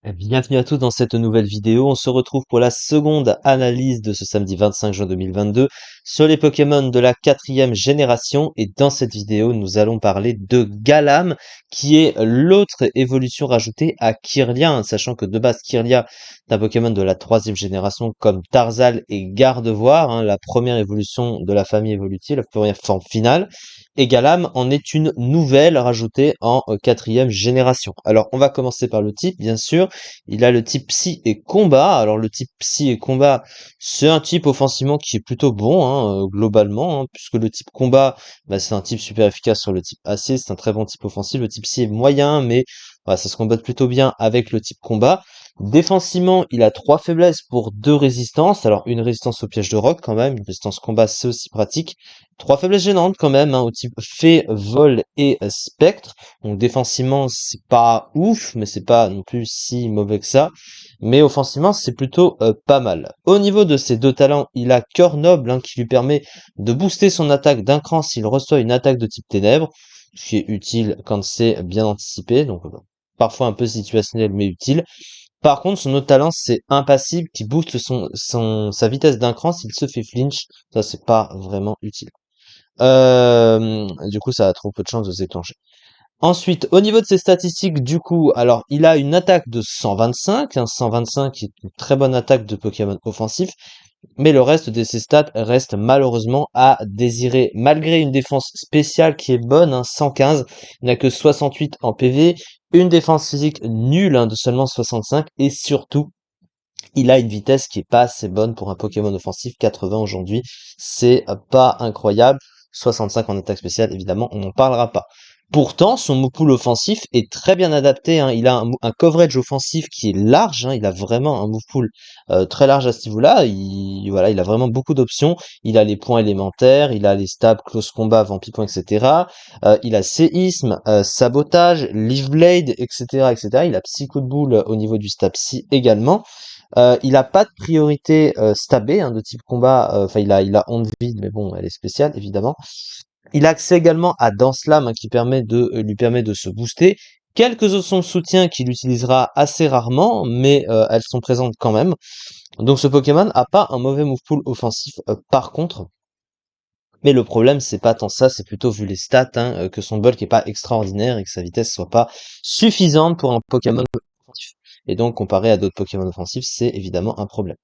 Bienvenue à tous dans cette nouvelle vidéo. On se retrouve pour la seconde analyse de ce samedi 25 juin 2022 sur les Pokémon de la 4e génération. Et dans cette vidéo, nous allons parler de Galam, qui est l'autre évolution rajoutée à Kirlia, sachant que de base, Kirlia est un Pokémon de la 3e génération comme Tarzal et Gardevoir, la première évolution de la famille évolutive, la première forme finale. Et Galam en est une nouvelle rajoutée en 4e génération. Alors, on va commencer par le type, bien sûr. Il a le type Psy et Combat. Alors le type Psy et Combat, c'est un type offensivement qui est plutôt bon, globalement, puisque le type Combat, c'est un type super efficace sur le type AC, c'est un très bon type offensif. Le type Psy est moyen, mais voilà, ça se combatte plutôt bien avec le type Combat. Défensivement, il a 3 faiblesses pour 2 résistances. Alors une résistance au piège de roc quand même, une résistance combat c'est aussi pratique. 3 faiblesses gênantes quand même, au type Fée, Vol et Spectre. Donc défensivement, c'est pas ouf, mais c'est pas non plus si mauvais que ça. Mais offensivement, c'est plutôt pas mal. Au niveau de ses deux talents, il a Cœur Noble, qui lui permet de booster son attaque d'un cran s'il reçoit une attaque de type Ténèbres, ce qui est utile quand c'est bien anticipé, donc parfois un peu situationnel mais utile. Par contre, son autre talent, c'est Impassible qui booste sa vitesse d'un cran s'il se fait flinch. Ça, c'est pas vraiment utile. Du coup, ça a trop peu de chances de se déclencher. Ensuite, au niveau de ses statistiques, du coup, alors il a une attaque de 125, 125 qui est une très bonne attaque de Pokémon offensif, mais le reste de ses stats reste malheureusement à désirer. Malgré une défense spéciale qui est bonne, 115, il n'a que 68 en PV, une défense physique nulle, de seulement 65, et surtout, il a une vitesse qui est pas assez bonne pour un Pokémon offensif, 80 aujourd'hui, c'est pas incroyable. 65 en attaque spéciale, évidemment, on n'en parlera pas. Pourtant, son move pool offensif est très bien adapté, il a un coverage offensif qui est large, il a vraiment un move pool très large à ce niveau-là. Voilà, il a vraiment beaucoup d'options. Il a les points élémentaires, il a les stabs, close combat, vampipoint, etc. Il a séisme, sabotage, leaf blade, etc., etc. Il a psycho de boule au niveau du stab psy également. Il a pas de priorité stabée, de type combat. Enfin, il a onde vide, mais bon, elle est spéciale évidemment. Il a accès également à Danse Lame, qui lui permet de se booster. Quelques options de soutien qu'il utilisera assez rarement, mais elles sont présentes quand même. Donc ce Pokémon a pas un mauvais move pool offensif par contre. Mais le problème, c'est pas tant ça, c'est plutôt vu les stats, que son bulk est pas extraordinaire et que sa vitesse soit pas suffisante pour un Pokémon offensif. Et donc, comparé à d'autres Pokémon offensifs, c'est évidemment un problème.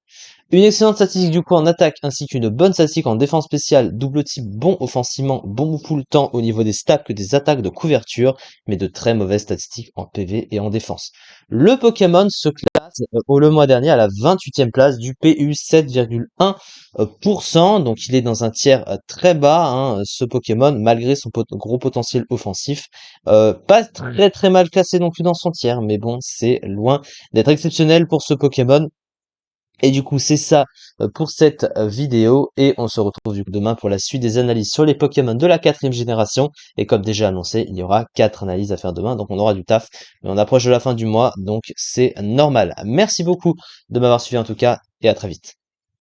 Une excellente statistique du coup en attaque ainsi qu'une bonne statistique en défense spéciale, double type bon offensivement, bon move pool tant au niveau des stats que des attaques de couverture, mais de très mauvaises statistiques en PV et en défense. Le Pokémon se classe le mois dernier à la 28e place du PU 7,1%, donc il est dans un tiers très bas, ce Pokémon, malgré son gros potentiel offensif. Pas très très mal classé non plus dans son tiers, mais bon, c'est loin d'être exceptionnel pour ce Pokémon. Et du coup, c'est ça pour cette vidéo, et on se retrouve du coup demain pour la suite des analyses sur les Pokémon de la 4e génération. Et comme déjà annoncé, il y aura 4 analyses à faire demain, donc on aura du taf. Mais on approche de la fin du mois, donc c'est normal. Merci beaucoup de m'avoir suivi en tout cas, et à très vite.